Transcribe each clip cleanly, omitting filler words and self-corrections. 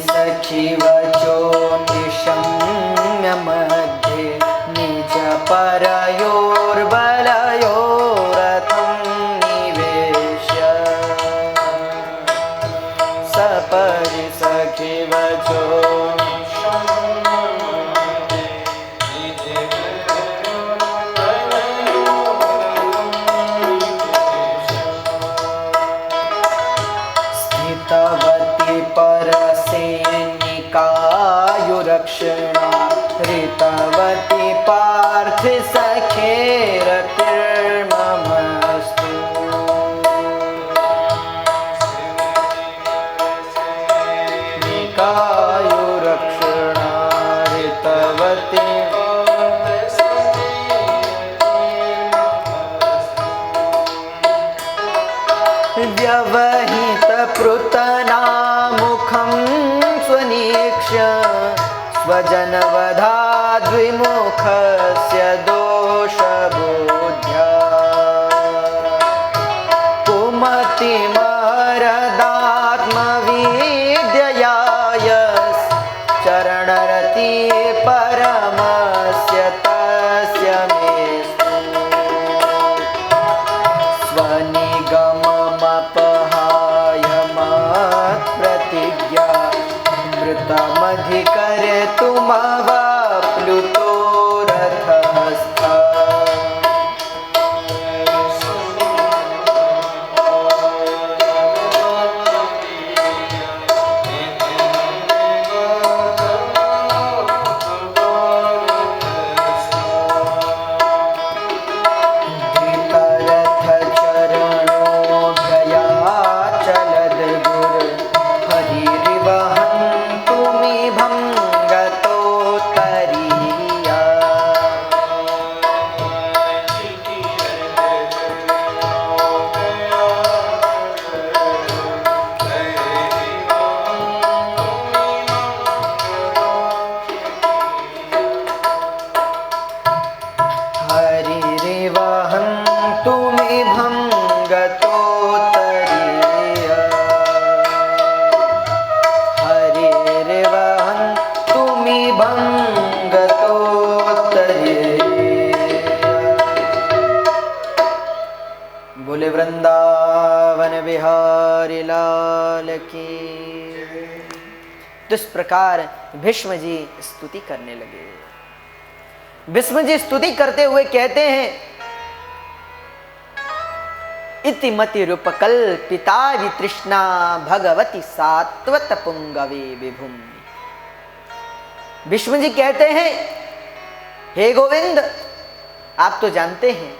सखी वचो निशम्य मध्ये निज परयोर्बलयोरथं निवेश्य सपरि सखी वचो रक्षणा ऋतवती पार्थ सखेरतिर्ममस्तु निकायुरक्षणा ऋतवती व्यवहित पृतनामुखं स्वनीक्ष्य स्वजनवधा द्विमुखस्य दोषबुद्ध्या कुमतिमरदात्मविद्यया यश्चरणरति परमस्य तस्य मेस्तु स्वनिगममपहाय मत्प्रतिज्ञा मृतमधिकरे तुमवाप्लुतो रथस्थः बोले वृंदावन बिहारी लाल की। तो इस प्रकार भीष्म जी स्तुति करने लगे। भीष्म जी स्तुति करते हुए कहते हैं, इति मति रूपकल्पिता वितृष्णा भगवती सात्वत पुंगवे विभुम। भीष्म जी कहते हैं, हे गोविंद, आप तो जानते हैं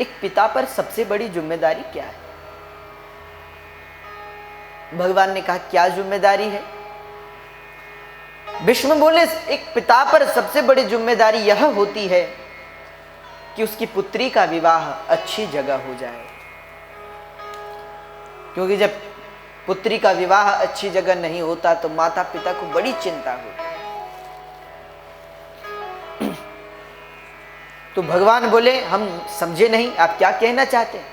एक पिता पर सबसे बड़ी जिम्मेदारी क्या है। भगवान ने कहा, क्या जिम्मेदारी है? भीष्म बोले, एक पिता पर सबसे बड़ी जिम्मेदारी यह होती है कि उसकी पुत्री का विवाह अच्छी जगह हो जाए, क्योंकि जब पुत्री का विवाह अच्छी जगह नहीं होता तो माता पिता को बड़ी चिंता होती। तो भगवान बोले, हम समझे नहीं, आप क्या कहना चाहते हैं?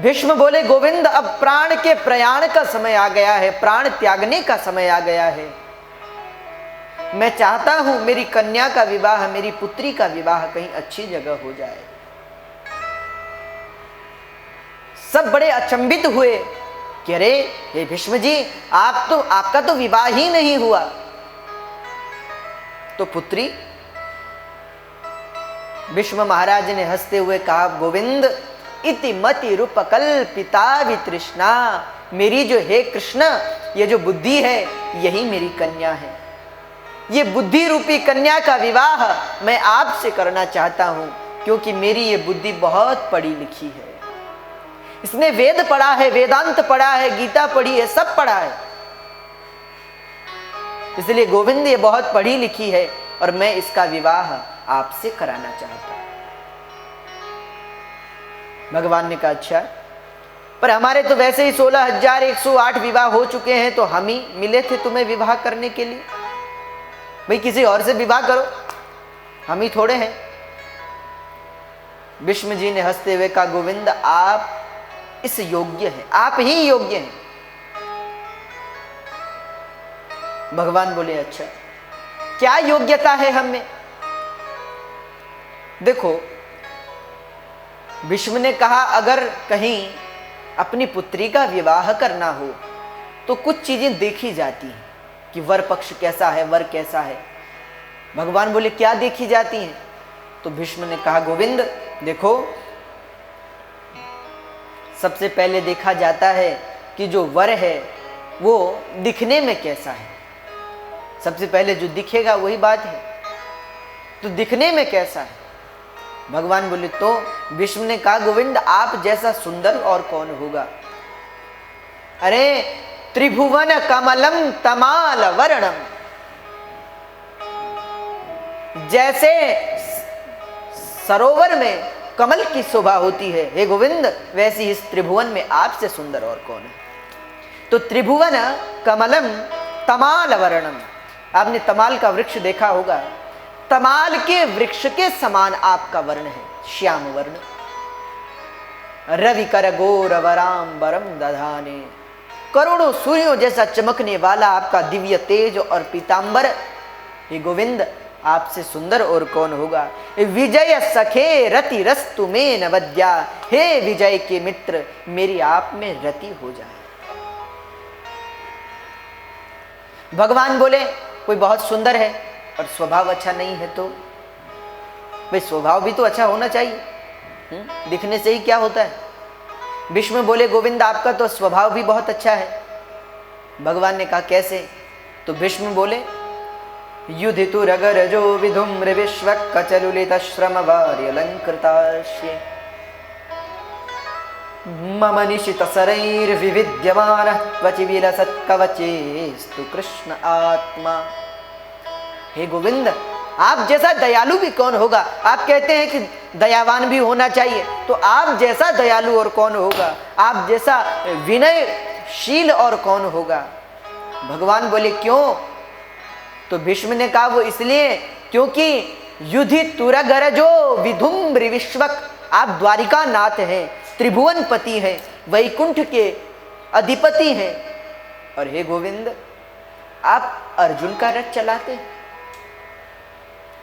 भीष्म बोले, गोविंद, अब प्राण के प्रयाण का समय आ गया है, प्राण त्यागने का समय आ गया है। मैं चाहता हूं मेरी कन्या का विवाह, मेरी पुत्री का विवाह कहीं अच्छी जगह हो जाए। सब बड़े अचंभित हुए कि अरे हे भीष्म जी, आपका तो विवाह ही नहीं हुआ, तो पुत्री? भीष्म महाराज ने हंसते हुए कहा, गोविंद, इति मति रूपकल्पिता वितृष्णा। मेरी जो हे कृष्ण, ये जो बुद्धि है, यही मेरी कन्या है। ये बुद्धि रूपी कन्या का विवाह मैं आपसे करना चाहता हूं, क्योंकि मेरी ये बुद्धि बहुत पढ़ी लिखी है। इसने वेद पढ़ा है, वेदांत पढ़ा है, गीता पढ़ी है, सब पढ़ा है। इसलिए गोविंद, ये बहुत पढ़ी लिखी है और मैं इसका विवाह आपसे कराना चाहता हूं। भगवान ने कहा, अच्छा, पर हमारे तो वैसे ही 16,108 विवाह हो चुके हैं, तो हम ही मिले थे तुम्हें विवाह करने के लिए। भाई किसी और से विवाह करो, हम ही थोड़े हैं। भीष्म जी ने हंसते हुए कहा, गोविंद, आप इस योग्य हैं, आप ही योग्य हैं। भगवान बोले अच्छा, क्या योग्यता है हम में? देखो, भीष्म ने कहा अगर कहीं अपनी पुत्री का विवाह करना हो तो कुछ चीजें देखी जाती हैं कि वर पक्ष कैसा है, वर कैसा है। भगवान बोले क्या देखी जाती हैं? तो भीष्म ने कहा गोविंद देखो, सबसे पहले देखा जाता है कि जो वर है वो दिखने में कैसा है। सबसे पहले जो दिखेगा वही बात है, तो दिखने में कैसा है? भगवान बोले, तो भीष्म ने कहा गोविंद आप जैसा सुंदर और कौन होगा? अरे त्रिभुवन कमलम तमाल वर्णम, जैसे सरोवर में कमल की शोभा होती है हे गोविंद, वैसी इस त्रिभुवन में आपसे सुंदर और कौन है? तो त्रिभुवन कमलम तमाल वर्णम, आपने तमाल का वृक्ष देखा होगा, तमाल के वृक्ष के समान आपका वर्ण है, श्याम वर्ण। रवि कर गोर वरांबरम दधाने, करोड़ों सूर्यों जैसा चमकने वाला आपका दिव्य तेज और पीतांबर। हे गोविंद आपसे सुंदर और कौन होगा? विजय सखे रति रस्तु में नवद्या, हे विजय के मित्र मेरी आप में रति हो जाए। भगवान बोले कोई बहुत सुंदर है और स्वभाव अच्छा नहीं है तो भाई स्वभाव भी तो अच्छा होना चाहिए, दिखने से ही क्या होता है? भीष्म बोले गोविंद आपका तो स्वभाव भी बहुत अच्छा है। भगवान ने कहा कैसे? तो भीष्म बोले युधितुरगरजो विधुम्र विश्वकचलुलित श्रम वार्यलंकृताश्ये मम निशित सरैर्विविद्यमानः त्वचि विलसत्कवचेस्तु कृष्ण आत्मा। हे गोविंद आप जैसा दयालु भी कौन होगा? आप कहते हैं कि दयावान भी होना चाहिए, तो आप जैसा दयालु और कौन होगा? आप जैसा विनयशील और कौन होगा? भगवान बोले क्यों? तो भीष्म ने कहा वो इसलिए क्योंकि युधि तुरगरजो विधुम्र विश्वक, आप द्वारिका नाथ हैं, त्रिभुवन पति हैं, वैकुंठ के अधिपति हैं। और हे गोविंद आप अर्जुन का रथ चलाते हैं,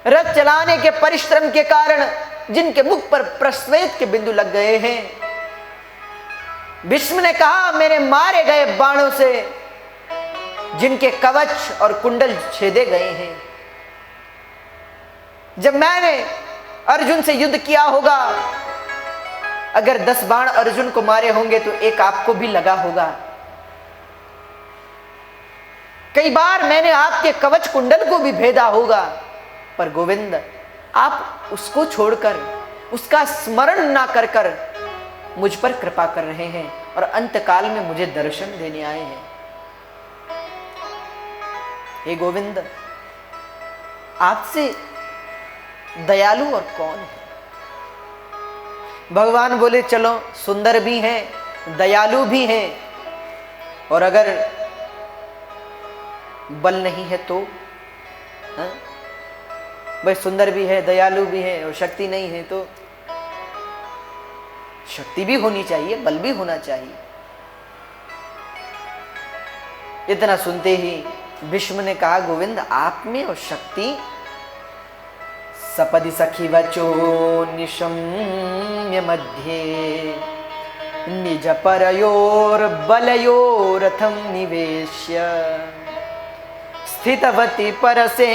रथ चलाने के परिश्रम के कारण जिनके मुख पर प्रश्वेत के बिंदु लग गए हैं। भीष्म ने कहा मेरे मारे गए बाणों से जिनके कवच और कुंडल छेदे गए हैं, जब मैंने अर्जुन से युद्ध किया होगा, अगर 10 बाण अर्जुन को मारे होंगे तो एक आपको भी लगा होगा। कई बार मैंने आपके कवच कुंडल को भी भेदा होगा, पर गोविंद आप उसको छोड़कर, उसका स्मरण ना कर कर मुझ पर कृपा कर रहे हैं और अंतकाल में मुझे दर्शन देने आए हैं। हे गोविंद आपसे दयालु और कौन है? भगवान बोले चलो सुंदर भी हैं, दयालु भी हैं, और अगर बल नहीं है तो भाई सुंदर भी है, दयालु भी है और शक्ति नहीं है तो शक्ति भी होनी चाहिए, बल भी होना चाहिए। इतना सुनते ही भीष्म ने कहा गोविंद आप में और शक्ति सपदि सखी वचो निशम्य मध्ये निज परयोर बलयोरथम निवेश्य स्थितवती परसेनिकायुरक्षणा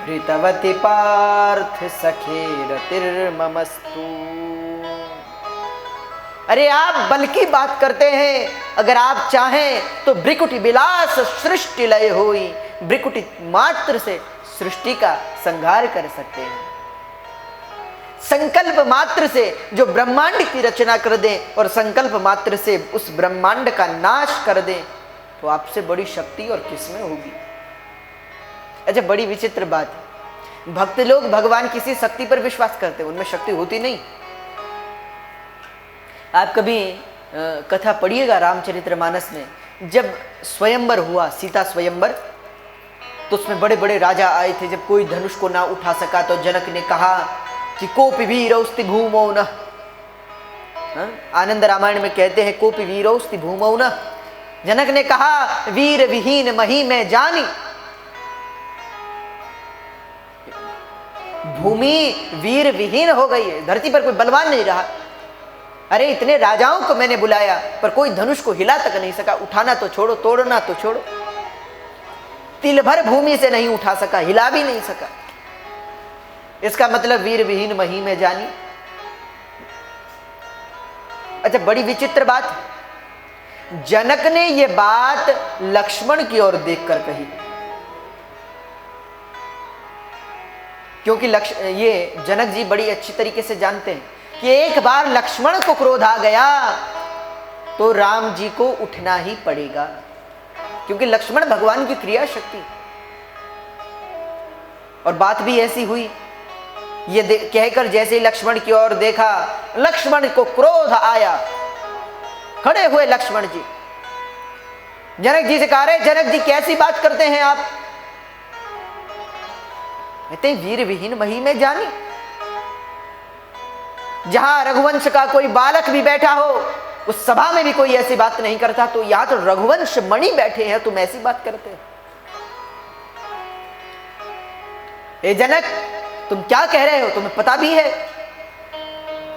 ऋतवती पार्थ सखेरतिर्ममस्तु। अरे आप बल की बात करते हैं, अगर आप चाहें तो ब्रिकुटी विलास सृष्टि लय होई, ब्रिकुटी मात्र से सृष्टि का संहार कर सकते हैं। संकल्प मात्र से जो ब्रह्मांड की रचना कर दें और संकल्प मात्र से उस ब्रह्मांड का नाश कर दें, तो आपसे बड़ी शक्ति और किसमें होगी? अच्छा बड़ी विचित्र बात है, भक्त लोग भगवान किसी शक्ति पर विश्वास करते हैं, उनमें शक्ति होती नहीं। आप कभी कथा पढ़िएगा रामचरितमानस में, जब स्वयंवर हुआ, सीता स्वयंवर, तो उसमें बड़े बड़े राजा आए थे। जब कोई धनुष को ना उठा सका तो जनक ने कहा कि कोपि वीरौस्ति भूमौ न, आनंद रामायण में कहते हैं कोपि वीरोस्ति भूमौ न, जनक ने कहा वीर विहीन मही में जानी। भूमि वीर विहीन हो गई है, धरती पर कोई बलवान नहीं रहा। अरे इतने राजाओं को मैंने बुलाया पर कोई धनुष को हिला तक नहीं सका, उठाना तो छोड़ो, तोड़ना तो छोड़ो, तिल भर भूमि से नहीं उठा सका, हिला भी नहीं सका। इसका मतलब वीर विहीन मही में जानी। अच्छा, बड़ी विचित्र बात, जनक ने यह बात लक्ष्मण की ओर देखकर कही, क्योंकि ये जनक जी बड़ी अच्छी तरीके से जानते हैं कि एक बार लक्ष्मण को क्रोध आ गया तो राम जी को उठना ही पड़ेगा, क्योंकि लक्ष्मण भगवान की क्रिया शक्ति। और बात भी ऐसी हुई, ये कहकर जैसे ही लक्ष्मण की ओर देखा, लक्ष्मण को क्रोध आया। खड़े हुए लक्ष्मण जी, जनक जी से कहा, रहे जनक जी कैसी बात करते हैं आप? कहते वीर विहीन मही में जानी। जहां रघुवंश का कोई बालक भी बैठा हो, उस सभा में भी कोई ऐसी बात नहीं करता, तो यहां तो रघुवंश मणि बैठे हैं, तुम ऐसी बात करते हो? ए जनक, तुम क्या कह रहे हो? तुम्हें पता भी है?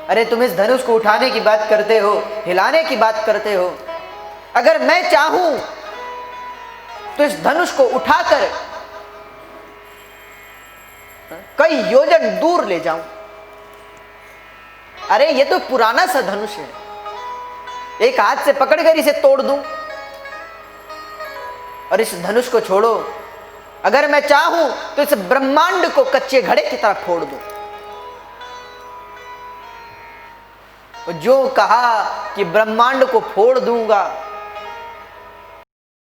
अरे तुम इस धनुष को उठाने की बात करते हो, हिलाने की बात करते हो। अगर मैं चाहूं तो इस धनुष को उठाकर कई योजन दूर ले जाऊं। अरे ये तो पुराना सा धनुष है, एक हाथ से पकड़कर इसे तोड़ दूं और इस धनुष को छोड़ो, अगर मैं चाहूं तो इस ब्रह्मांड को कच्चे घड़े की तरह फोड़ दूं। जो कहा कि ब्रह्मांड को फोड़ दूंगा,